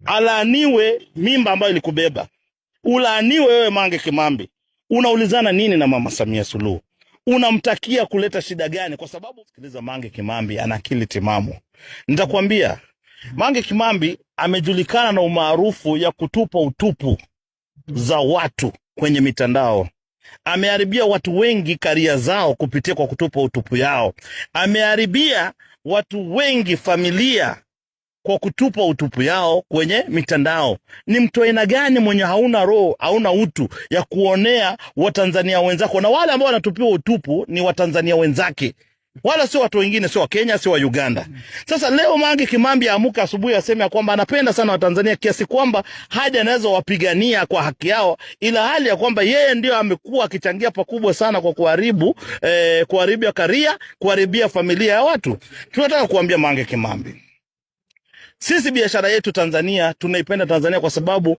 Alaaniwe mimba ambayo ilikubeba. Ulaaniwe wewe Mange Kimambi. Unaulizana nini na Mama Samia Suluhu? Unamtakia kuleta shida gani? Kwa sababu sikiliza, Mange Kimambi ana akili timamu. Nitakwambia, Mange Kimambi amejulikana na umaarufu ya kutupa utupu za watu kwenye mitandao. Ameharibia watu wengi karia zao kupitia kwa kutupa utupu yao. Ameharibia watu wengi familia kwa kutupa utupu yao kwenye mitandao. Ni mtu aina gani mwenye hauna roho, hauna utu ya kuonea Watanzania wenzako? Na wale ambao wanatupiwa utupu ni Watanzania wenzake, wala sio watu wengine, sio wa Kenya, sio wa Uganda. Sasa leo Mange Kimambi amuka asubuhi aseme kwamba anapenda sana Watanzania kiasi kwamba hadi anaweza wapigania kwa haki yao, ila hali ya kwamba yeye ndio amekuwa akichangia pakubwa sana kwa kuharibia karia, kuharibia familia ya watu. Tunataka kuambia Mange Kimambi, sisi biashara yetu Tanzania, tunaipenda Tanzania kwa sababu